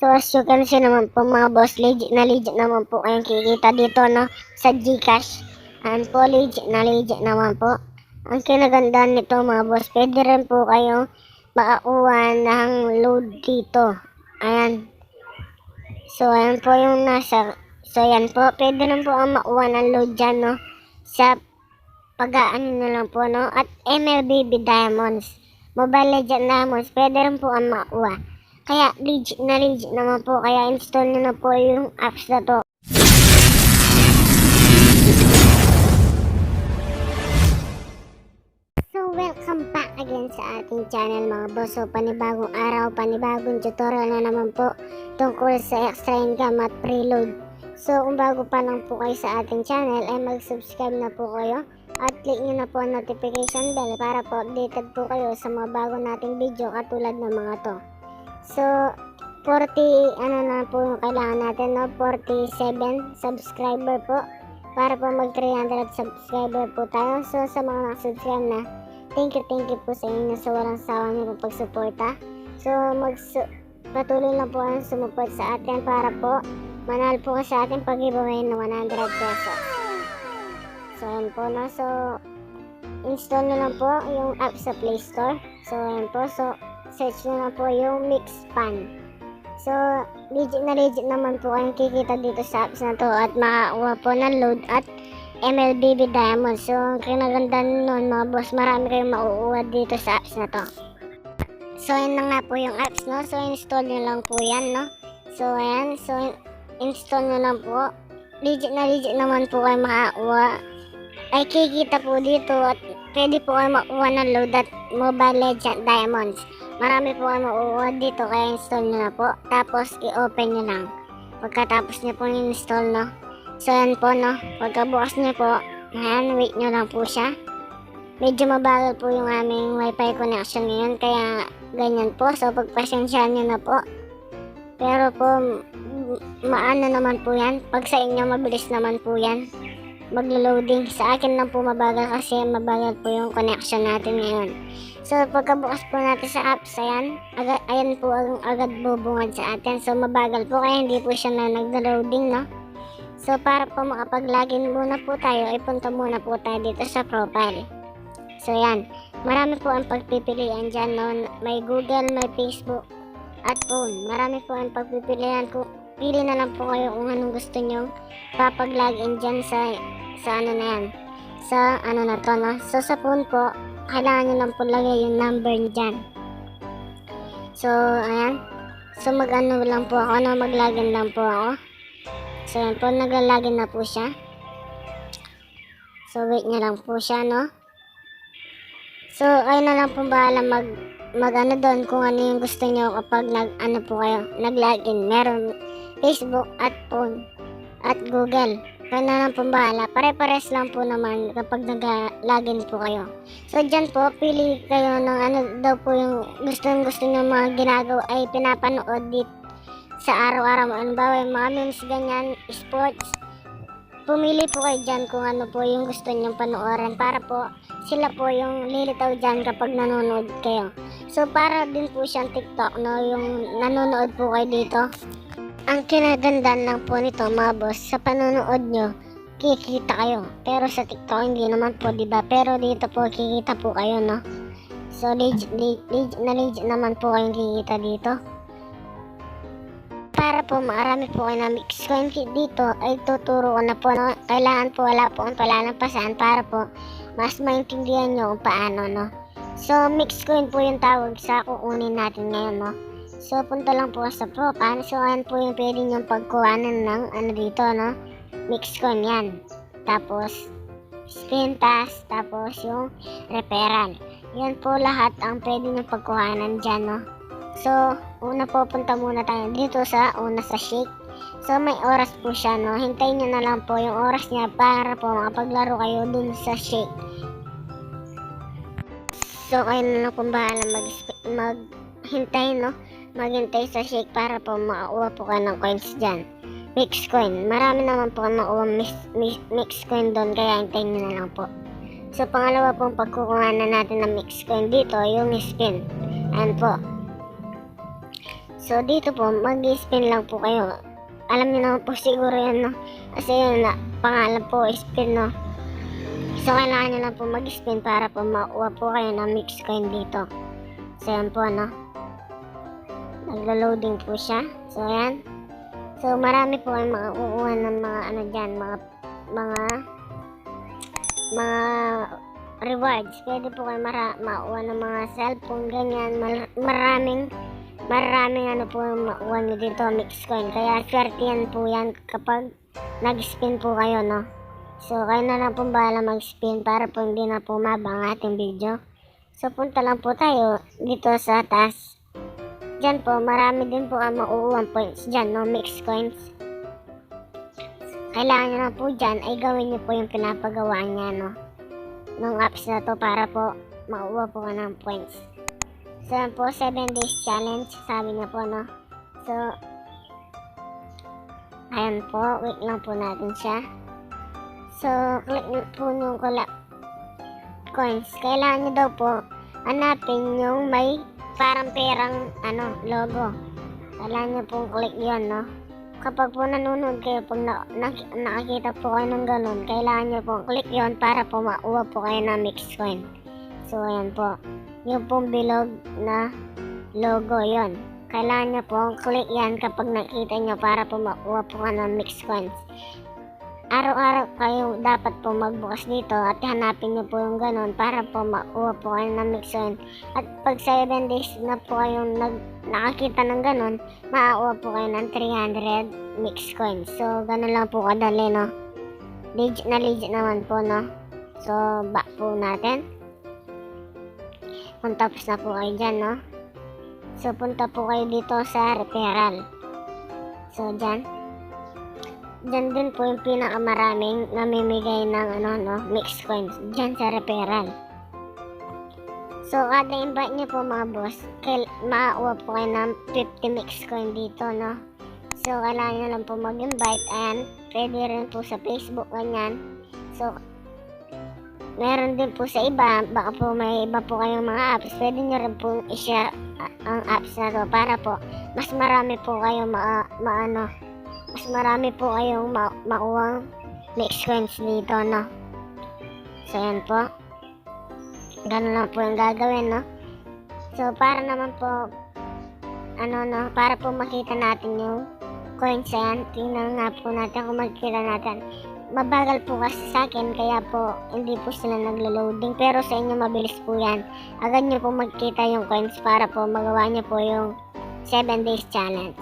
So as you can see naman po mga boss, legit naman po kayong kikita dito, no, sa GCash. And po legit naman po. Ang kinagandaan nito mga boss, pwede rin po kayong makakuha ng load dito. Ayan. So ayan po yung nasa, so ayan po, pwede rin po ang makuha ng load dyan, no, sa pag-aano na lang po, no, at MLBB Diamonds, Mobile Legend Diamonds, pwede rin po ang makuha. Kaya legit naman po, kaya install nyo na po yung apps na to. So welcome back again sa ating channel mga boss. So panibagong araw, panibagong tutorial na naman po tungkol sa extra income at preload. So kung bago pa lang po kayo sa ating channel ay mag-subscribe na po kayo at click nyo na po ang notification bell para po updated po kayo sa mga bago nating video katulad ng mga to. So 40 ano na po yung kailangan natin, no? 47 subscriber po para po mag 300 subscriber po tayo. So sa mga subscribe na, thank you po sa inyo sa walang sawa niyo po pagsuporta. So patuloy lang po ang sumuport sa atin para po manalo po sa ating pag-giveaway ng 100 pesos. So ayan po, no? So install nyo lang po yung app sa Play Store. So ayan po, so search nyo lang po yung Mixpan. So legit naman po kayong kikita dito sa apps na to at makakuha po ng load at MLBB Diamonds. So ang kinaganda nun mga boss, marami kayong mauuwa dito sa apps na to. So yun na nga po yung apps, no? So install nyo lang po yan, no? So ayan, so install nyo lang po. Legit naman po kayo makakuha. Ay kikita po dito at pwede po kayo makuha ng load at Mobile Legend Diamonds. Marami po kayo makuha dito kaya install nyo na po. Tapos i-open nyo lang pagkatapos nyo po install, no? So yan po, no? Pagkabukas nyo po, ayan, wait nyo lang po siya. Medyo mabagal po yung aming wifi connection ngayon kaya ganyan po. So pagpasensyahan nyo na po. Pero po maano naman po yan. Pag sa inyo mabilis naman po yan maglo-loading. Sa akin lang po mabagal kasi mabagal po yung connection natin ngayon. So pagkabukas po natin sa apps, ayan po ang agad bubungad sa atin. So mabagal po kaya hindi po siya na nag-loading, no? So para po makapag-login muna po tayo, ipunta muna po tayo dito sa profile. So yan, marami po ang pagpipilian dyan, no? May Google, may Facebook at phone. Marami po ang pagpipilian ko. Pili na lang po kayo kung anong gusto nyo papag-login dyan sa ano na yan, sa ano na to, no? So sa phone po, kailangan nyo lang po lagay yung number nyo dyan. So ayan, so mag-ano lang po ako, no? Mag-login lang po ako. So yan po, nag-login na po siya. So wait nyo lang po siya, no? So ayun na lang po bahala mag-ano doon kung ano yung gusto nyo kapag ano po kayo, nag-login. Meron Facebook at phone at Google. Kaya na lang po bahala. Pare-pares lang po naman kapag nag-login po kayo. So dyan po, pili kayo ng ano daw po yung gusto nyo mga ginagawa ay pinapanood dito sa araw-araw. Ano ba yung mga memes, ganyan, sports. Pumili po kayo dyan kung ano po yung gusto nyong panoorin para po sila po yung lilitaw dyan kapag nanonood kayo. So para din po siyang TikTok, no? Yung nanonood po kayo dito. Ang kinagandaan lang po nito mga boss, sa panonood nyo kikita kayo, pero sa TikTok hindi naman po, diba? Pero dito po kikita po kayo, no? So legit naman po kayong kikita dito. Para po marami po kayo na Mixcoin dito ay tuturo ko na po, no? Kailangan po wala po ang palalampasan para po mas maintindihan nyo kung paano, no? So Mixcoin po yung tawag sa kukunin natin ngayon, no? So punta lang po sa profile. So ayan po yung pwede nyong pagkuhanan ng ano dito, no? Mixcoin yan. Tapos spin task, tapos yung referral. Yan po lahat ang pwede nyong pagkuhanan dyan, no? So una po, punta muna tayo dito sa shake. So may oras po siya, no? Hintayin nyo na lang po yung oras niya para po makapaglaro kayo dun sa shake. So kayo na lang po bahala maghintay, no? Maghintay sa shake para po makakuha po kayo ng coins dyan. Mixcoin, marami naman po makuha Mixcoin doon, kaya hintayin nyo na lang po. So pangalawa pong pagkukuha na natin ng Mixcoin dito, yung spin. Ayan po. So, dito po, mag-spin lang po kayo. Alam niyo naman po siguro yun, no? Kasi yun na, pangalan po, spin, no? So, kailangan nyo lang po mag-spin para po makuha po kayo ng mix coin dito. So, yan po, no? Naglo-loading po siya. So, yan. So, marami po kayong makukuha ng mga ano dyan, mga rewards. Pwede po kayo makuha ng mga cellphone, ganyan. Maraming ano po yung makuha nyo dito, mix coin. Kaya, swerte yan po yan kapag nag-spin po kayo, no? So, kayo na lang po bahala mag-spin para po hindi na po mabang ating video. So, punta lang po tayo dito sa taas. Diyan po, marami din po ang makukuha points dyan, no? Mix coins. Kailangan nyo lang po dyan ay gawin nyo po yung pinapagawa niya, no? Nung apps na to para po makuha po ka ng points. So, yan po, 7 days challenge, sabi niya po, no? So, ayan po, wait lang po natin siya. So, click po yung collect coins. Kailangan nyo daw po hanapin yung may parang perang logo. Kailangan nyo pong click yun, no? Kapag po nanonood kayo, pag nakakita po kayo ng ganun, kailangan nyo pong click yun para po makuha po kayo ng mix coin. So, ayan po. Yung pong bilog na logo yon. Kailangan nyo pong click yan kapag nakita nyo para po makuha po kayo ng mix coins. Araw-araw kayo dapat po magbukas dito at hanapin nyo po yung ganun para po makuha po kayo ng mix coin. At pag 7 days na po kayong nakakita ng ganun, makakuha po kayo ng 300 mix coins. So, ganun lang po kadali, no? Legit naman po, no? So, back po natin. Kung tapos na po kayo dyan, no? So, punta po kayo dito sa referral. So, dyan din po yung pinakamaraming namimigay ng mix coins dyan sa referral. So, kada invite nyo po mga boss, makakuha po kayo ng 50 mix coin dito, no? So, kailangan nyo lang po mag-invite. Ayan, pwede rin po sa Facebook, ganyan. So, meron din po sa iba, baka po may iba po kayong mga apps, pwede nyo rin po i-share ang apps na to para po mas marami po kayong mas marami po kayong makuwang mix coins dito, no? So, yan po. Ganun lang po yung gagawin, no? So, para naman po, para po makita natin yung coins yan, tingnan nga po natin kung makikita natin. Mabagal po kasi sa akin, kaya po hindi po sila naglo-loading. Pero sa inyo mabilis po yan. Agad nyo po magkita yung coins para po magawa nyo po yung 7 days challenge.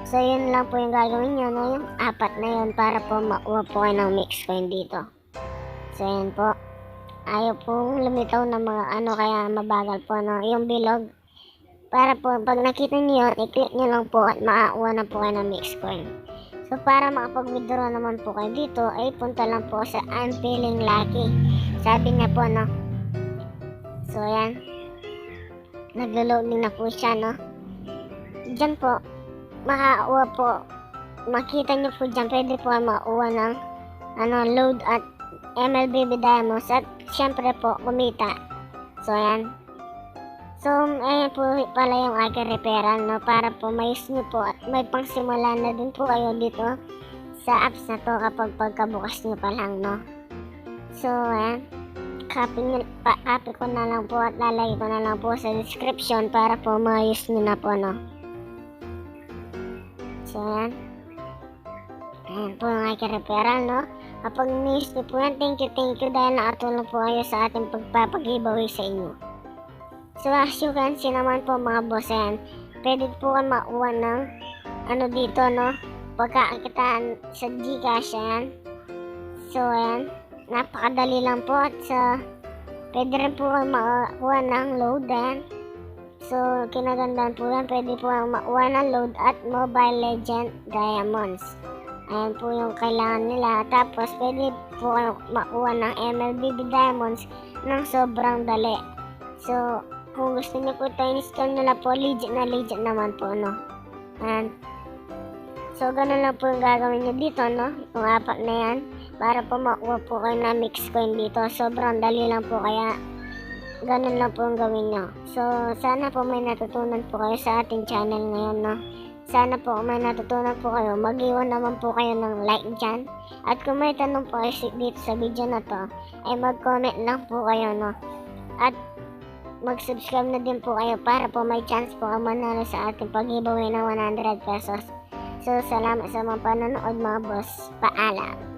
So, yun lang po yung gagawin nyo, no? Yung apat na yun para po makuha po kayo ng mix coin dito. So, yun po. Ayaw pong lumitaw ng mga kaya mabagal po, no? Yung bilog. Para po, pag nakita nyo yun, i-click nyo lang po at makakuha na po kayo ng mix coin. So, para makapag-withdraw naman po kayo dito, ay punta lang po sa I'm feeling lucky. Sabi niya po, no? So, yan. Naglo-loading na po siya, no? Diyan po, makakuha po, makita nyo po dyan, pwede po makakuha ng load at MLBB Diamonds at syempre po, kumita. So, yan. So, ayan po pala yung aking referral, no? Para po mayos nyo po at may pangsimula na din po kayo dito sa apps na to kapag pagkabukas nyo pa lang, no? So, ayan. Copy ko na lang po at lalagay ko na lang po sa description para po mayos nyo na po, no? So, yan. Ayan po ang aking referral, no? Kapag miss nyo po yan, thank you dahil nakatulong po kayo sa ating pagpapag-giveaway sa inyo. So, as you can see naman po mga boss, yan. Pwede po kayo makuha ng dito, no? Pagkakitaan sa Gcash, yan. So, yan. Napakadali lang po at pwede rin po kayo makuha ng load, yan. So, kinagandaan po yan. Pwede po ang makuha ng load at Mobile Legend Diamonds. Ayan po yung kailangan nila. Tapos, pwede po ang makuha ng MLBB Diamonds ng sobrang dali. So, kung gusto nyo po ito, install nyo na po. Legit naman po, no? Ayan. So, ganun lang po yung gagawin nyo dito, no? Yung apat na yan. Para po makuha po kayo na mix coin dito. Sobrang dali lang po. Kaya, ganun lang po ang gawin nyo. So, sana po may natutunan po kayo sa ating channel ngayon, no? Sana po may natutunan po kayo. Mag-iwan naman po kayo ng like dyan. At kung may tanong po kayo dito sa video na to, ay mag-comment lang po kayo, no? At mag-subscribe na din po kayo para po may chance po ang manalo sa ating pag-giveaway ng 100 pesos. So, salamat sa mga panonood mga boss. Paalam!